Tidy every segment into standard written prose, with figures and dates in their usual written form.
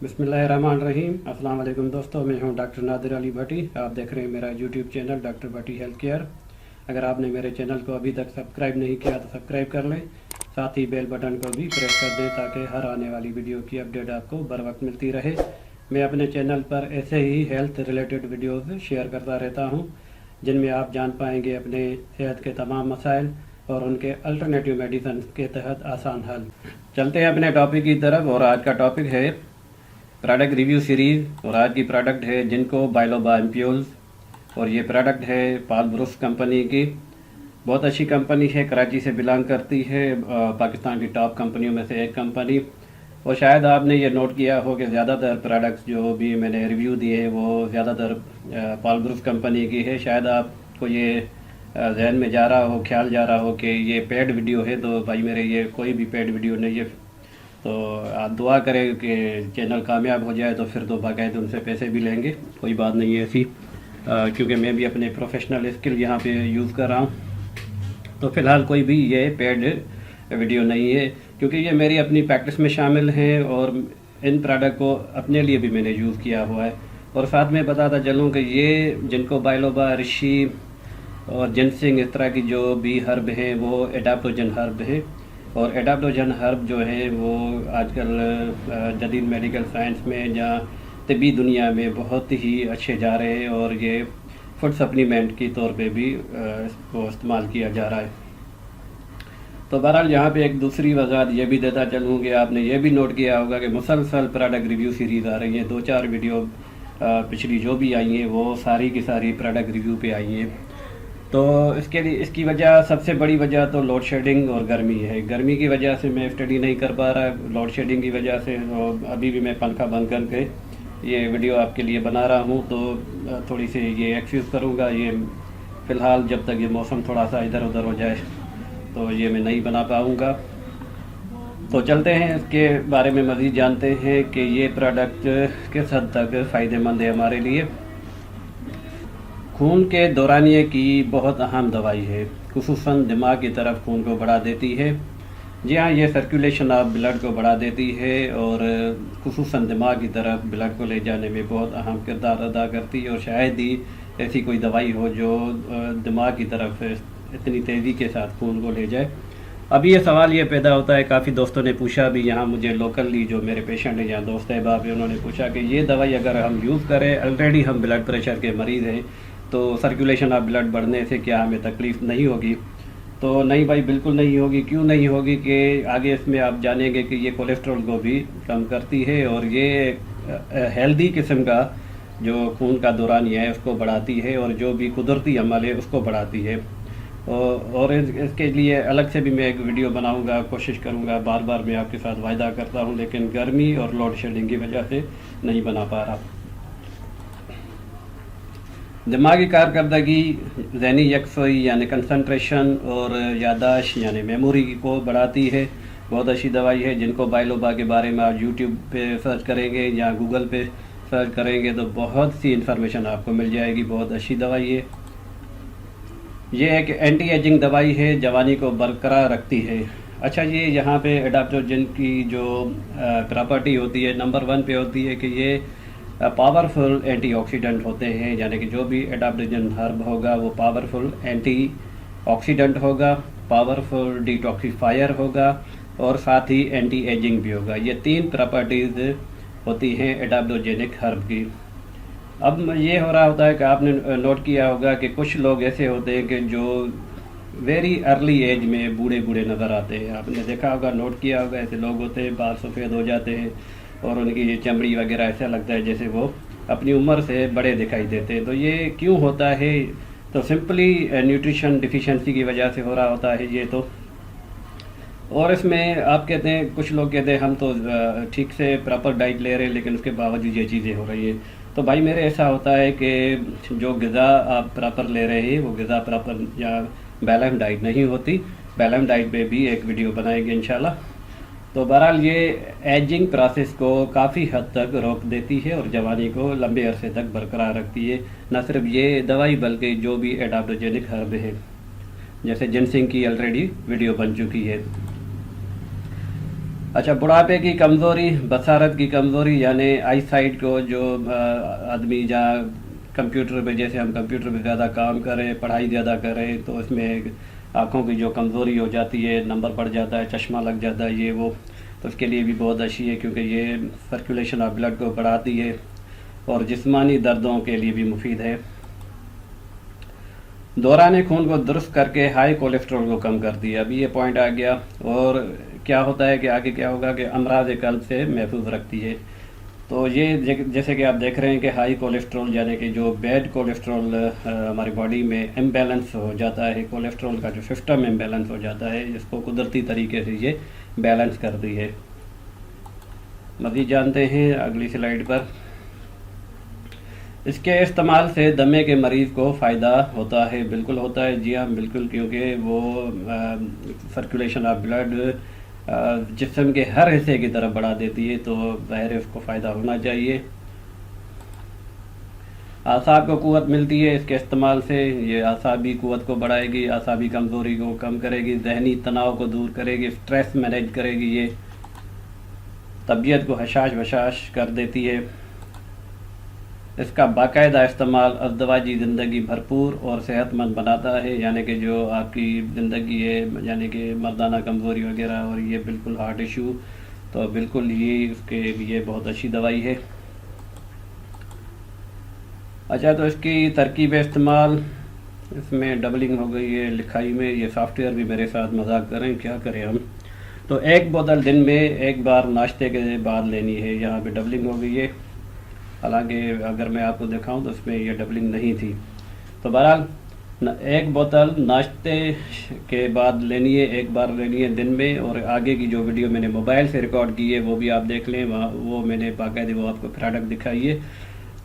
बिस्मिल्लाहिर्रहमानिर्रहीम। अस्सलाम वालेकुम दोस्तों, मैं हूं डॉक्टर नादिर अली भट्टी। आप देख रहे हैं मेरा यूट्यूब चैनल डॉक्टर भट्टी हेल्थ केयर। अगर आपने मेरे चैनल को अभी तक सब्सक्राइब नहीं किया तो सब्सक्राइब कर लें, साथ ही बेल बटन को भी प्रेस कर दें ताकि हर आने वाली वीडियो की अपडेट आपको बर वक्त मिलती रहे। मैं अपने चैनल पर ऐसे ही हेल्थ रिलेटेड वीडियोज़ शेयर करता रहता हूँ जिनमें आप जान पाएंगे अपने सेहत के तमाम मसाइल और उनके अल्टरनेटिव मेडिसिन के तहत आसान हल। चलते हैं अपने टॉपिक की तरफ, और आज का टॉपिक है प्रोडक्ट रिव्यू सीरीज़। और आज की प्रोडक्ट है जिनको बाइलोबा एम्प्यूल्स, और ये प्रोडक्ट है पाल ब्रुक्स कंपनी की। बहुत अच्छी कंपनी है, कराची से बिलोंग करती है, पाकिस्तान की टॉप कंपनियों में से एक कंपनी। और शायद आपने ये नोट किया हो कि ज़्यादातर प्रोडक्ट्स जो भी मैंने रिव्यू दिए हैं वो ज़्यादातर पाल ब्रुक्स कंपनी की है। शायद आपको ये जहन में जा रहा हो, ख्याल जा रहा हो कि ये पेड वीडियो है, तो भाई मेरे ये कोई भी पेड वीडियो नहीं है। तो आप दुआ करें कि चैनल कामयाब हो जाए, तो फिर तो बाकायदा उनसे पैसे भी लेंगे, कोई बात नहीं है ऐसी, क्योंकि मैं भी अपने प्रोफेशनल स्किल यहाँ पे यूज़ कर रहा हूँ। तो फ़िलहाल कोई भी ये पेड वीडियो नहीं है, क्योंकि ये मेरी अपनी प्रैक्टिस में शामिल हैं और इन प्रोडक्ट को अपने लिए भी मैंने यूज़ किया हुआ है। और साथ में बताता चलूँ कि ये जिनको बाइलोबा, ऋषि और जिनसिंग, इस तरह की जो भी हर्ब हैं वो एडाप्टोजन हर्ब हैं। और एडाप्टोजन हर्ब जो है वो आजकल जदीद मेडिकल साइंस में या तिब्बी दुनिया में बहुत ही अच्छे जा रहे हैं, और ये फूड सप्लीमेंट के तौर पे भी इसको इस्तेमाल किया जा रहा है। तो बहरहाल यहाँ पे एक दूसरी वजाहत ये भी देता चलूँ कि आपने ये भी नोट किया होगा कि मुसलसल प्रोडक्ट रिव्यू सीरीज़ आ रही है। 2-4 वीडियो पिछली जो भी आई हैं वो सारी की सारी प्रोडक्ट रिव्यू पे आई हैं। तो इसके लिए इसकी वजह, सबसे बड़ी वजह तो लोड शेडिंग और गर्मी है। गर्मी की वजह से मैं स्टडी नहीं कर पा रहा, लोड शेडिंग की वजह से। तो अभी भी मैं पंखा बंद करके ये वीडियो आपके लिए बना रहा हूँ, तो थोड़ी सी ये एक्सक्यूज़ करूँगा। ये फ़िलहाल जब तक ये मौसम थोड़ा सा इधर उधर हो जाए तो ये मैं नहीं बना पाऊँगा। तो चलते हैं इसके बारे में मज़ीद जानते हैं कि ये प्रोडक्ट किस हद तक फ़ायदेमंद है हमारे लिए। खून के दौरानिए की बहुत अहम दवाई है, खुसूसन दिमाग की तरफ खून को बढ़ा देती है। जी हाँ, ये सर्कुलेशन ऑफ ब्लड को बढ़ा देती है और खुसूसन दिमाग की तरफ ब्लड को ले जाने में बहुत अहम किरदार अदा करती है। और शायद ही ऐसी कोई दवाई हो जो दिमाग की तरफ इतनी तेज़ी के साथ खून को ले जाए। अभी ये सवाल ये पैदा होता है, काफ़ी दोस्तों ने पूछा भी, यहाँ मुझे लोकली जो मेरे पेशेंट हैं, यहाँ दोस्त अहबाब हैं, उन्होंने पूछा कि ये दवाई अगर हम यूज़ करें, ऑलरेडी हम ब्लड प्रेशर के मरीज़ हैं, तो सर्कुलेशन ऑफ ब्लड बढ़ने से क्या हमें तकलीफ़ नहीं होगी? तो नहीं भाई, बिल्कुल नहीं होगी। क्यों नहीं होगी कि आगे इसमें आप जानेंगे कि ये कोलेस्ट्रॉल को भी कम करती है, और ये हेल्दी किस्म का जो खून का दौरानिया है उसको बढ़ाती है, और जो भी कुदरती अमल है उसको बढ़ाती है। और इसके लिए अलग से भी मैं एक वीडियो बनाऊंगा, कोशिश करूंगा। बार बार मैं आपके साथ वायदा करता हूं, लेकिन गर्मी और लोड शेडिंग की वजह से नहीं बना पा रहा। दिमागी कारकर्दगी, ज़हनी यकसोई यानी कंसंट्रेशन और यादाश्त यानी मेमोरी को बढ़ाती है। बहुत अच्छी दवाई है। जिनको बाइलोबा के बारे में आप यूट्यूब पे सर्च करेंगे या गूगल पे सर्च करेंगे तो बहुत सी इन्फॉर्मेशन आपको मिल जाएगी। बहुत अच्छी दवाई है। ये एक एंटी एजिंग दवाई है, जवानी को बरकरार रखती है। अच्छा, ये यहाँ पे एडाप्टोजन की जो प्रॉपर्टी होती है, नंबर 1 पे होती है कि ये पावरफुल एंटीऑक्सीडेंट होते हैं। यानी कि जो भी एडाप्टोजन हर्ब होगा वो पावरफुल एंटीऑक्सीडेंट होगा, पावरफुल डिटॉक्सीफायर होगा, और साथ ही एंटी एजिंग भी होगा। ये 3 प्रॉपर्टीज़ होती हैं एडाप्टोजेनिक हर्ब की। अब ये हो रहा होता है कि आपने नोट किया होगा कि कुछ लोग ऐसे होते हैं कि जो वेरी अर्ली एज में बूढ़े बूढ़े नज़र आते हैं। आपने देखा होगा, नोट किया होगा, ऐसे लोग होते हैं, बाल सफ़ेद हो जाते हैं और उनकी चमड़ी वगैरह ऐसा लगता है जैसे वो अपनी उम्र से बड़े दिखाई देते हैं। तो ये क्यों होता है? तो सिंपली न्यूट्रिशन डिफिशिएंसी की वजह से हो रहा होता है ये। तो और इसमें आप कहते हैं, कुछ लोग कहते हैं हम तो ठीक से प्रॉपर डाइट ले रहे हैं लेकिन उसके बावजूद ये चीज़ें हो रही हैं। तो भाई मेरे ऐसा होता है कि जो ग़िज़ा आप प्रॉपर ले रहे हैं वो ग़िज़ा प्रॉपर या बैलेंस डाइट नहीं होती। बैलेंस डाइट पे भी एक वीडियो बनाएंगे इंशाल्लाह। तो बहरहाल ये एजिंग प्रोसेस को काफ़ी हद तक रोक देती है और जवानी को लंबे अरसे तक बरकरार रखती है। न सिर्फ ये दवाई बल्कि जो भी एडाप्टोजेनिक हर्ब है, जैसे जिनसिंग की ऑलरेडी वीडियो बन चुकी है। अच्छा, बुढ़ापे की कमज़ोरी, बसारत की कमज़ोरी, यानी आई साइट को जो आदमी जहाँ कंप्यूटर पे, जैसे हम कंप्यूटर पे ज़्यादा काम करें, पढ़ाई ज़्यादा करें, तो इसमें आँखों की जो कमज़ोरी हो जाती है, नंबर बढ़ जाता है, चश्मा लग जाता है, ये वो, तो उसके लिए भी बहुत अच्छी है क्योंकि ये सर्कुलेशन ऑफ ब्लड को बढ़ाती है और जिस्मानी दर्दों के लिए भी मुफीद है। दौरान खून को दुरुस्त करके हाई कोलेस्ट्रॉल को कम करती है। अभी ये पॉइंट आ गया। और क्या होता है कि आगे क्या होगा कि अमराज कल्ब से महफूज रखती है। तो ये जैसे कि आप देख रहे हैं कि हाई कोलेस्ट्रॉल यानी कि जो बैड कोलेस्ट्रॉल हमारी बॉडी में इम्बैलेंस हो जाता है, कोलेस्ट्रॉल का जो सिस्टम इम्बैलेंस हो जाता है, इसको कुदरती तरीके से ये बैलेंस करती है। मज़ीद जानते हैं अगली स्लाइड पर। इसके इस्तेमाल से दमे के मरीज़ को फ़ायदा होता है। बिल्कुल होता है, जी हाँ बिल्कुल, क्योंकि वो सर्कुलेशन ऑफ ब्लड जिस्म के हर हिस्से की तरफ बढ़ा देती है, तो ज़ाहिर है उसको फ़ायदा होना चाहिए। आसाब को क़ुव्वत मिलती है इसके इस्तेमाल से। ये आसाबी क़ुव्वत को बढ़ाएगी, आसाबी कमज़ोरी को कम करेगी, जहनी तनाव को दूर करेगी, स्ट्रेस मैनेज करेगी, ये तबीयत को हशाश बशाश कर देती है। इसका बाकायदा इस्तेमाल अज़दवाजी ज़िंदगी भरपूर और सेहतमंद बनाता है, यानी कि जो आपकी ज़िंदगी है, यानी कि मर्दाना कमज़ोरी वगैरह, और ये बिल्कुल हार्ट इशू, तो बिल्कुल ये उसके लिए बहुत अच्छी दवाई है। अच्छा, तो इसकी तरकीब इस्तेमाल, इसमें डबलिंग हो गई है लिखाई में। ये सॉफ्टवेयर भी मेरे साथ मजाक करें, क्या करें हम। तो एक बोतल दिन में एक बार नाश्ते के बाद लेनी है। यहाँ पे डबलिंग हो गई है, हालांकि अगर मैं आपको दिखाऊं तो इसमें ये डबलिंग नहीं थी। तो बहरहाल एक बोतल नाश्ते के बाद लेनी है, एक बार लेनी है दिन में। और आगे की जो वीडियो मैंने मोबाइल से रिकॉर्ड की है वो भी आप देख लें, वहाँ वो मैंने बाकायदे वो आपको प्रोडक्ट दिखाई है।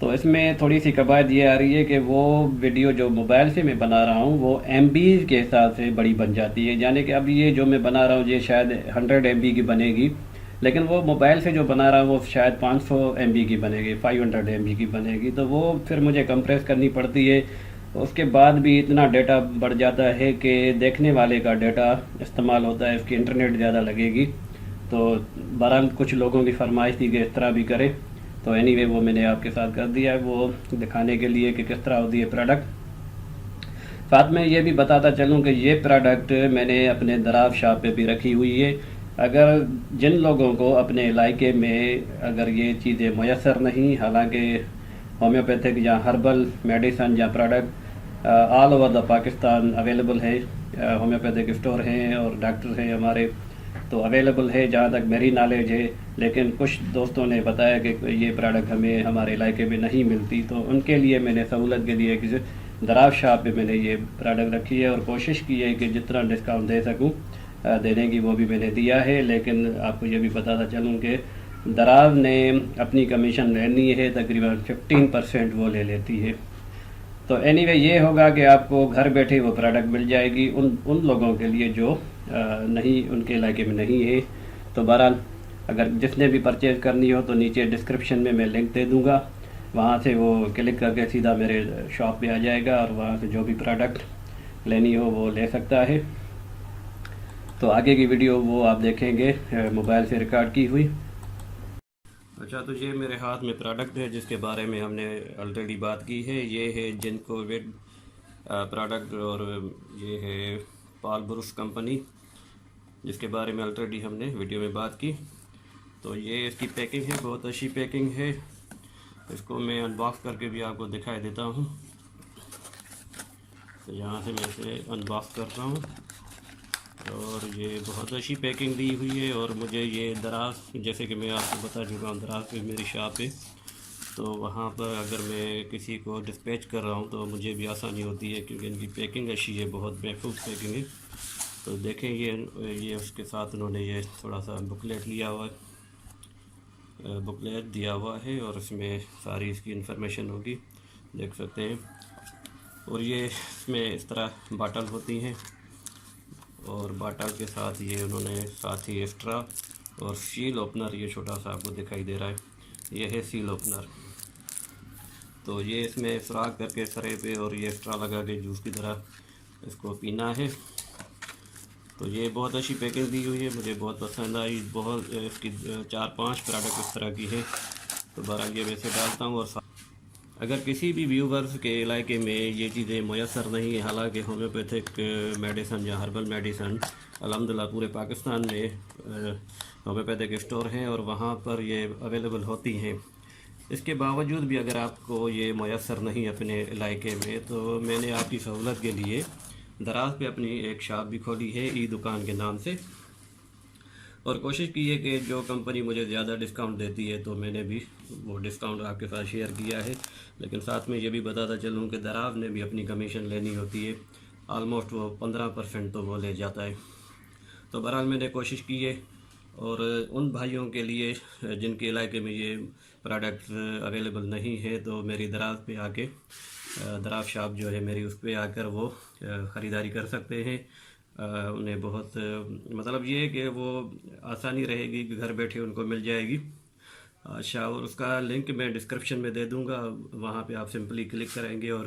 तो इसमें थोड़ी सी कवायद ये आ रही है कि वो वीडियो जो मोबाइल से मैं बना रहा हूँ वो MB के हिसाब से बड़ी बन जाती है। यानी कि अब ये जो मैं बना रहा हूँ ये शायद 100 MB की बनेगी, लेकिन वो मोबाइल से जो बना रहा हूँ वो शायद 500 MB की बनेगी, 500 MB की बनेगी। तो वो फिर मुझे कंप्रेस करनी पड़ती है। उसके बाद भी इतना डेटा बढ़ जाता है कि देखने वाले का डेटा इस्तेमाल होता है, इसकी इंटरनेट ज़्यादा लगेगी। तो बहरहाल कुछ लोगों की फरमाइश थी कि इस तरह भी करें, तो एनीवे वो मैंने आपके साथ कर दिया है, वो दिखाने के लिए कि किस तरह होती है प्रोडक्ट। साथ में ये भी बताता चलूँ कि ये प्रोडक्ट मैंने अपने दराज शॉप पे भी रखी हुई है। अगर जिन लोगों को अपने इलाके में अगर ये चीज़ें मैसर नहीं, हालांकि होम्योपैथिक या हर्बल मेडिसन या product all over the Pakistan available है, होम्योपैथिक स्टोर हैं और डॉक्टर हैं हमारे, तो अवेलेबल है जहाँ तक मेरी नॉलेज है। लेकिन कुछ दोस्तों ने बताया कि ये प्रोडक्ट हमें हमारे इलाके में नहीं मिलती, तो उनके लिए मैंने सहूलत के लिए किसी दराज शॉप पे मैंने ये प्रोडक्ट रखी है और कोशिश की है कि जितना डिस्काउंट दे सकूं देने की वो भी मैंने दिया है। लेकिन आपको ये भी बताता चलूँ कि दराज ने अपनी कमीशन लेनी है, तकरीबन 15% वो ले लेती है। तो एनीवे ये होगा कि आपको घर बैठे वो प्रोडक्ट मिल जाएगी उन लोगों के लिए जो नहीं, उनके इलाके में नहीं है। तो बहरहाल अगर जिसने भी परचेज़ करनी हो तो नीचे डिस्क्रिप्शन में मैं लिंक दे दूँगा, वहाँ से वो क्लिक करके सीधा मेरे शॉप पे आ जाएगा और वहाँ से जो भी प्रोडक्ट लेनी हो वो ले सकता है। तो आगे की वीडियो वो आप देखेंगे मोबाइल से रिकॉर्ड की हुई। अच्छा, तो ये मेरे हाथ में प्रोडक्ट है जिसके बारे में हमने ऑलरेडी बात की है। ये है जिनकोविड प्रोडक्ट और ये है पाल ब्रुश कंपनी, जिसके बारे में ऑलरेडी हमने वीडियो में बात की। तो ये इसकी पैकिंग है, बहुत अच्छी पैकिंग है। इसको मैं अनबॉक्स करके भी आपको दिखाई देता हूँ। तो यहाँ से मैं इसे अनबॉक्स करता हूँ और ये बहुत अच्छी पैकिंग दी हुई है। और मुझे ये दराज, जैसे कि मैं आपको बता चुका हूँ, दराज पे मेरी शॉप है, तो वहाँ पर अगर मैं किसी को डिस्पैच कर रहा हूँ तो मुझे भी आसानी होती है क्योंकि इनकी पैकिंग अच्छी है, बहुत महफूज पैकिंग है। तो देखें ये उसके साथ उन्होंने ये थोड़ा सा बुकलेट लिया हुआ है, बुकलेट दिया हुआ है और इसमें सारी इसकी इन्फॉर्मेशन होगी, देख सकते हैं। और ये इसमें इस तरह बाटल होती हैं और बाटल के साथ ये उन्होंने साथ ही एक्स्ट्रा और सील ओपनर, ये छोटा सा आपको दिखाई दे रहा है, ये है सील ओपनर। तो ये इसमें सुराख करके सरे पे और ये एक्स्ट्रा लगा के जूस की तरह इसको पीना है। تو یہ بہت اچھی پیکج دی ہوئی ہے، مجھے بہت پسند آئی، بہت اس کی 4-5 پروڈکٹ اس طرح کی ہے، تو بہرحال یہ ویسے ڈالتا ہوں۔ اور اگر کسی بھی ویورز کے علاقے میں یہ چیزیں میسر نہیں ہیں، حالانکہ ہومیوپیتھک میڈیسن یا ہربل میڈیسن الحمدللہ پورے پاکستان میں ہومیوپیتھک اسٹور ہیں اور وہاں پر یہ اویلیبل ہوتی ہیں، اس کے باوجود بھی اگر آپ کو یہ میسر نہیں اپنے علاقے میں، تو میں نے آپ کی سہولت کے لیے دراز پہ اپنی ایک شاپ بھی کھولی ہے، ای دکان کے نام سے، اور کوشش کی ہے کہ جو کمپنی مجھے زیادہ ڈسکاؤنٹ دیتی ہے تو میں نے بھی وہ ڈسکاؤنٹ آپ کے ساتھ شیئر کیا ہے، لیکن ساتھ میں یہ بھی بتاتا چلوں کہ دراز نے بھی اپنی کمیشن لینی ہوتی ہے، آلموسٹ وہ 15% تو وہ لے جاتا ہے۔ تو بہرحال میں نے کوشش کی ہے، اور ان بھائیوں کے لیے جن کے علاقے میں یہ پروڈکٹ اویلیبل نہیں ہے تو میری دراز پہ آ کے دراز شاپ جو ہے میری، اس پہ آ کر وہ خریداری کر سکتے ہیں۔ انہیں بہت مطلب یہ ہے کہ وہ آسانی رہے گی کہ گھر بیٹھے ان کو مل جائے گی۔ اچھا، اور اس کا لنک میں ڈسکرپشن میں دے دوں گا، وہاں پہ آپ سمپلی کلک کریں گے اور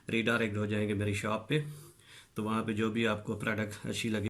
ریڈائریکٹ ہو جائیں گے میری شاپ پہ، تو وہاں پہ جو بھی آپ کو پروڈکٹ اچھی لگے